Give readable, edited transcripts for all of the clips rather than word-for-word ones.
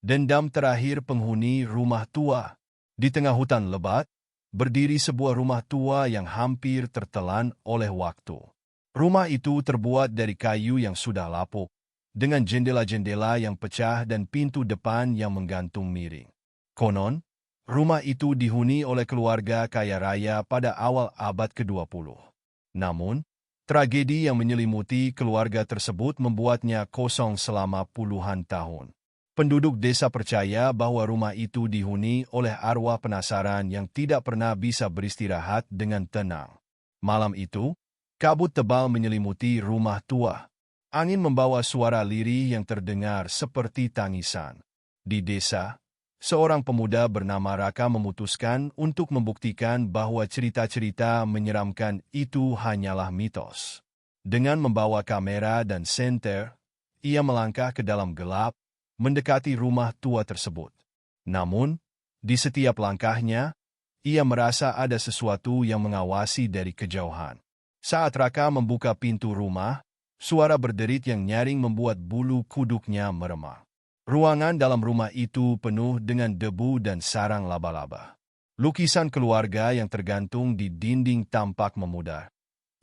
Dendam terakhir penghuni rumah tua. Di tengah hutan lebat, berdiri sebuah rumah tua yang hampir tertelan oleh waktu. Rumah itu terbuat dari kayu yang sudah lapuk, dengan jendela-jendela yang pecah dan pintu depan yang menggantung miring. Konon, rumah itu dihuni oleh keluarga kaya raya pada awal abad ke-20. Namun, tragedi yang menyelimuti keluarga tersebut membuatnya kosong selama puluhan tahun. Penduduk desa percaya bahwa rumah itu dihuni oleh arwah penasaran yang tidak pernah bisa beristirahat dengan tenang. Malam itu, kabut tebal menyelimuti rumah tua. Angin membawa suara lirih yang terdengar seperti tangisan. Di desa, seorang pemuda bernama Raka memutuskan untuk membuktikan bahwa cerita-cerita menyeramkan itu hanyalah mitos. Dengan membawa kamera dan senter, ia melangkah ke dalam gelap, mendekati rumah tua tersebut. Namun, di setiap langkahnya, ia merasa ada sesuatu yang mengawasi dari kejauhan. Saat Raka membuka pintu rumah, suara berderit yang nyaring membuat bulu kuduknya meremang. Ruangan dalam rumah itu penuh dengan debu dan sarang laba-laba. Lukisan keluarga yang tergantung di dinding tampak memudar,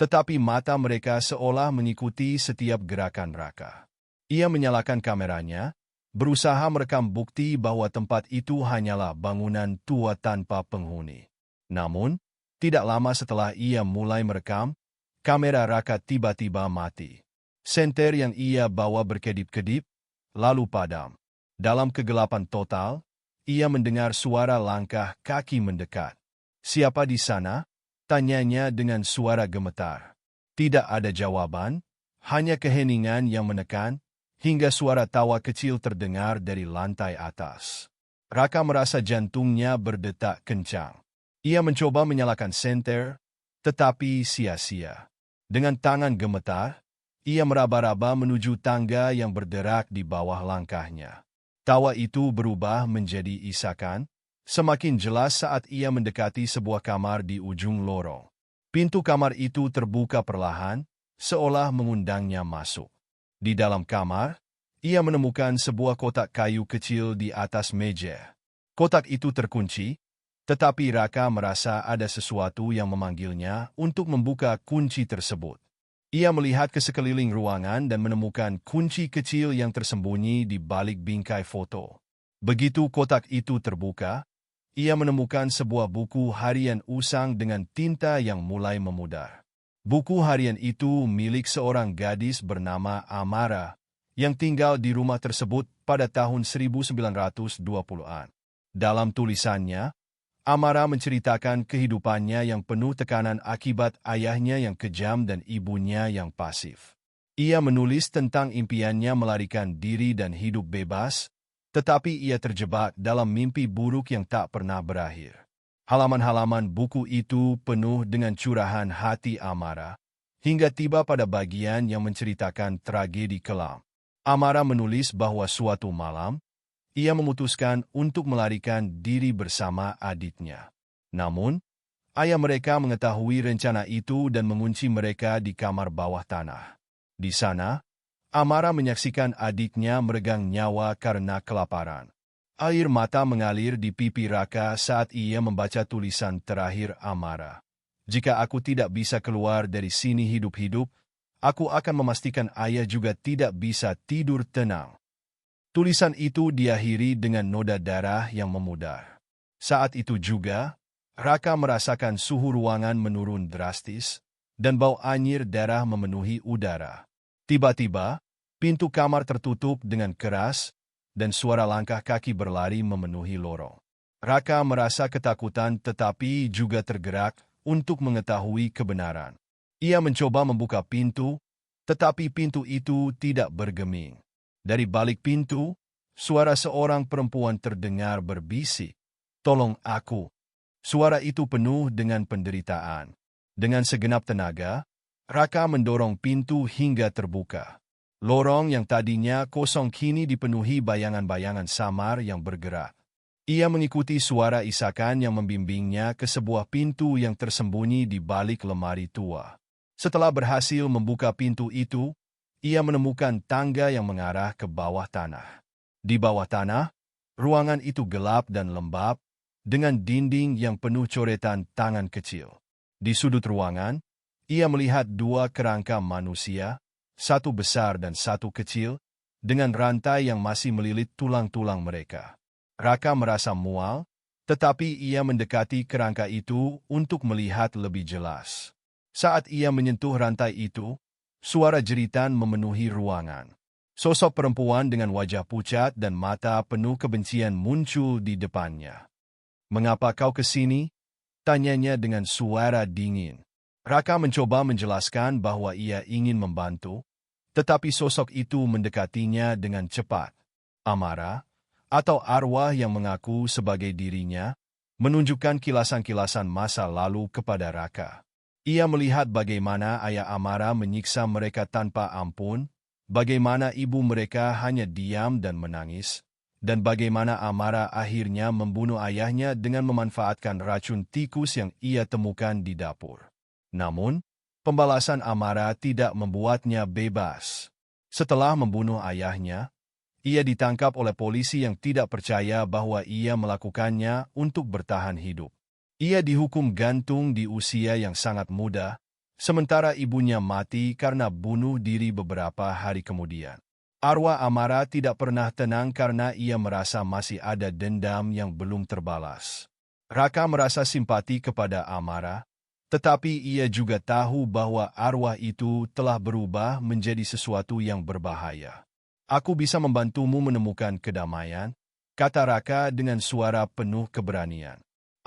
tetapi mata mereka seolah mengikuti setiap gerakan Raka. Ia menyalakan kameranya, berusaha merekam bukti bahwa tempat itu hanyalah bangunan tua tanpa penghuni. Namun, tidak lama setelah ia mulai merekam, kamera Raka tiba-tiba mati. Senter yang ia bawa berkedip-kedip, lalu padam. Dalam kegelapan total, ia mendengar suara langkah kaki mendekat. "Siapa di sana?" tanyanya dengan suara gemetar. Tidak ada jawaban, hanya keheningan yang menekan, hingga suara tawa kecil terdengar dari lantai atas. Raka merasa jantungnya berdetak kencang. Ia mencoba menyalakan senter, tetapi sia-sia. Dengan tangan gemetar, ia meraba-raba menuju tangga yang berderak di bawah langkahnya. Tawa itu berubah menjadi isakan, semakin jelas saat ia mendekati sebuah kamar di ujung lorong. Pintu kamar itu terbuka perlahan, seolah mengundangnya masuk. Di dalam kamar, ia menemukan sebuah kotak kayu kecil di atas meja. Kotak itu terkunci, tetapi Raka merasa ada sesuatu yang memanggilnya untuk membuka kunci tersebut. Ia melihat ke sekeliling ruangan dan menemukan kunci kecil yang tersembunyi di balik bingkai foto. Begitu kotak itu terbuka, ia menemukan sebuah buku harian usang dengan tinta yang mulai memudar. Buku harian itu milik seorang gadis bernama Amara, yang tinggal di rumah tersebut pada tahun 1920-an. Dalam tulisannya, Amara menceritakan kehidupannya yang penuh tekanan akibat ayahnya yang kejam dan ibunya yang pasif. Ia menulis tentang impiannya melarikan diri dan hidup bebas, tetapi ia terjebak dalam mimpi buruk yang tak pernah berakhir. Halaman-halaman buku itu penuh dengan curahan hati Amara, hingga tiba pada bagian yang menceritakan tragedi kelam. Amara menulis bahwa suatu malam, ia memutuskan untuk melarikan diri bersama adiknya. Namun, ayah mereka mengetahui rencana itu dan mengunci mereka di kamar bawah tanah. Di sana, Amara menyaksikan adiknya meregang nyawa karena kelaparan. Air mata mengalir di pipi Raka saat ia membaca tulisan terakhir Amara. "Jika aku tidak bisa keluar dari sini hidup-hidup, aku akan memastikan ayah juga tidak bisa tidur tenang." Tulisan itu diakhiri dengan noda darah yang memudar. Saat itu juga, Raka merasakan suhu ruangan menurun drastis, dan bau anyir darah memenuhi udara. Tiba-tiba, pintu kamar tertutup dengan keras, dan suara langkah kaki berlari memenuhi lorong. Raka merasa ketakutan tetapi juga tergerak untuk mengetahui kebenaran. Ia mencoba membuka pintu, tetapi pintu itu tidak bergeming. Dari balik pintu, suara seorang perempuan terdengar berbisik, "Tolong aku." Suara itu penuh dengan penderitaan. Dengan segenap tenaga, Raka mendorong pintu hingga terbuka. Lorong yang tadinya kosong kini dipenuhi bayangan-bayangan samar yang bergerak. Ia mengikuti suara isakan yang membimbingnya ke sebuah pintu yang tersembunyi di balik lemari tua. Setelah berhasil membuka pintu itu, ia menemukan tangga yang mengarah ke bawah tanah. Di bawah tanah, Ruangan itu gelap dan lembab, dengan dinding yang penuh coretan tangan kecil. Di sudut ruangan, ia melihat dua kerangka manusia, satu besar dan satu kecil, dengan rantai yang masih melilit tulang-tulang mereka. Raka merasa mual, tetapi ia mendekati kerangka itu untuk melihat lebih jelas. Saat ia menyentuh rantai itu, suara jeritan memenuhi ruangan. Sosok perempuan dengan wajah pucat dan mata penuh kebencian muncul di depannya. "Mengapa kau ke sini?" tanyanya dengan suara dingin. Raka mencoba menjelaskan bahwa ia ingin membantu, tetapi sosok itu mendekatinya dengan cepat. Amara, atau arwah yang mengaku sebagai dirinya, menunjukkan kilasan-kilasan masa lalu kepada Raka. Ia melihat bagaimana ayah Amara menyiksa mereka tanpa ampun, bagaimana ibu mereka hanya diam dan menangis, dan bagaimana Amara akhirnya membunuh ayahnya dengan memanfaatkan racun tikus yang ia temukan di dapur. Namun, pembalasan Amara tidak membuatnya bebas. Setelah membunuh ayahnya, ia ditangkap oleh polisi yang tidak percaya bahwa ia melakukannya untuk bertahan hidup. Ia dihukum gantung di usia yang sangat muda, sementara ibunya mati karena bunuh diri beberapa hari kemudian. Arwah Amara tidak pernah tenang karena ia merasa masih ada dendam yang belum terbalas. Raka merasa simpati kepada Amara, tetapi ia juga tahu bahwa arwah itu telah berubah menjadi sesuatu yang berbahaya. "Aku bisa membantumu menemukan kedamaian," kata Raka dengan suara penuh keberanian.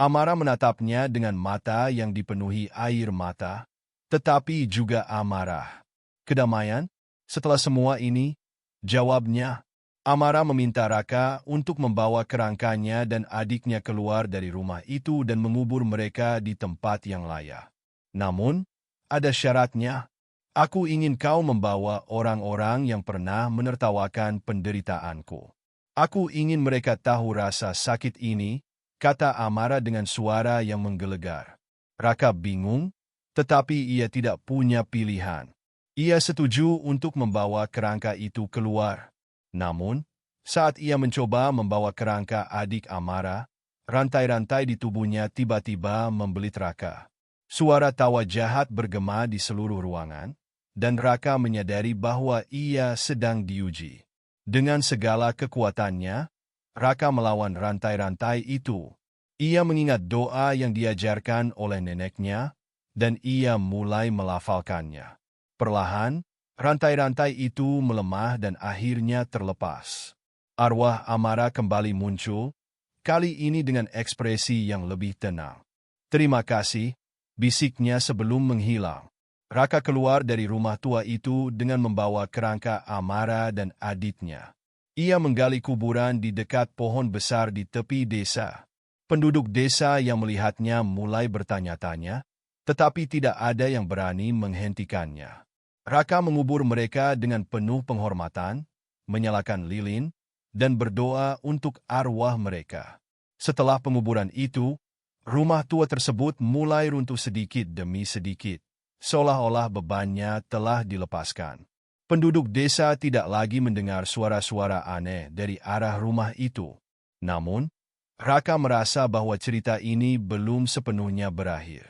Amara menatapnya dengan mata yang dipenuhi air mata, tetapi juga amarah. "Kedamaian? Setelah semua ini?" jawabnya. Amara meminta Raka untuk membawa kerangkanya dan adiknya keluar dari rumah itu dan mengubur mereka di tempat yang layak. "Namun, ada syaratnya. Aku ingin kau membawa orang-orang yang pernah menertawakan penderitaanku. Aku ingin mereka tahu rasa sakit ini," kata Amara dengan suara yang menggelegar. Raka bingung, tetapi ia tidak punya pilihan. Ia setuju untuk membawa kerangka itu keluar. Namun, saat ia mencoba membawa kerangka adik Amara, rantai-rantai di tubuhnya tiba-tiba membelit Raka. Suara tawa jahat bergema di seluruh ruangan, dan Raka menyadari bahwa ia sedang diuji. Dengan segala kekuatannya, Raka melawan rantai-rantai itu. Ia mengingat doa yang diajarkan oleh neneknya, dan ia mulai melafalkannya. Perlahan, rantai-rantai itu melemah dan akhirnya terlepas. Arwah Amara kembali muncul, kali ini dengan ekspresi yang lebih tenang. "Terima kasih," bisiknya sebelum menghilang. Raka keluar dari rumah tua itu dengan membawa kerangka Amara dan adiknya. Ia menggali kuburan di dekat pohon besar di tepi desa. Penduduk desa yang melihatnya mulai bertanya-tanya, tetapi tidak ada yang berani menghentikannya. Raka mengubur mereka dengan penuh penghormatan, menyalakan lilin, dan berdoa untuk arwah mereka. Setelah penguburan itu, rumah tua tersebut mulai runtuh sedikit demi sedikit, seolah-olah bebannya telah dilepaskan. Penduduk desa tidak lagi mendengar suara-suara aneh dari arah rumah itu. Namun, Raka merasa bahwa cerita ini belum sepenuhnya berakhir.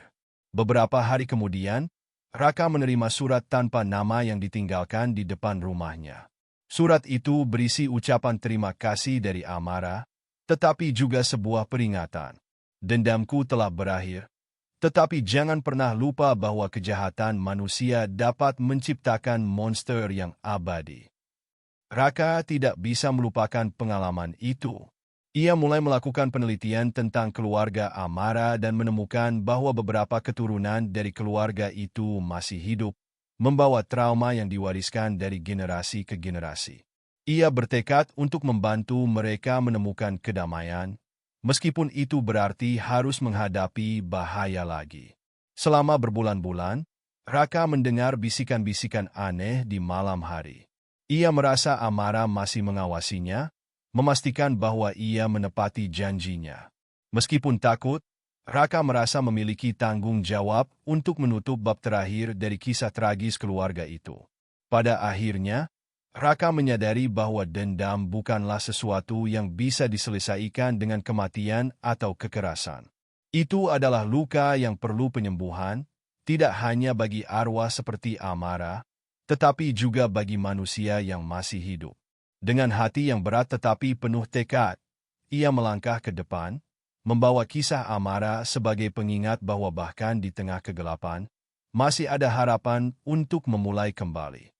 Beberapa hari kemudian, Raka menerima surat tanpa nama yang ditinggalkan di depan rumahnya. Surat itu berisi ucapan terima kasih dari Amara, tetapi juga sebuah peringatan. "Dendamku telah berakhir, tetapi jangan pernah lupa bahwa kejahatan manusia dapat menciptakan monster yang abadi." Raka tidak bisa melupakan pengalaman itu. Ia mulai melakukan penelitian tentang keluarga Amara dan menemukan bahwa beberapa keturunan dari keluarga itu masih hidup, membawa trauma yang diwariskan dari generasi ke generasi. Ia bertekad untuk membantu mereka menemukan kedamaian, meskipun itu berarti harus menghadapi bahaya lagi. Selama berbulan-bulan, Raka mendengar bisikan-bisikan aneh di malam hari. Ia merasa Amara masih mengawasinya, memastikan bahwa ia menepati janjinya. Meskipun takut, Raka merasa memiliki tanggung jawab untuk menutup bab terakhir dari kisah tragis keluarga itu. Pada akhirnya, Raka menyadari bahwa dendam bukanlah sesuatu yang bisa diselesaikan dengan kematian atau kekerasan. Itu adalah luka yang perlu penyembuhan, tidak hanya bagi arwah seperti Amara, tetapi juga bagi manusia yang masih hidup. Dengan hati yang berat tetapi penuh tekad, ia melangkah ke depan, membawa kisah Amara sebagai pengingat bahwa bahkan di tengah kegelapan, masih ada harapan untuk memulai kembali.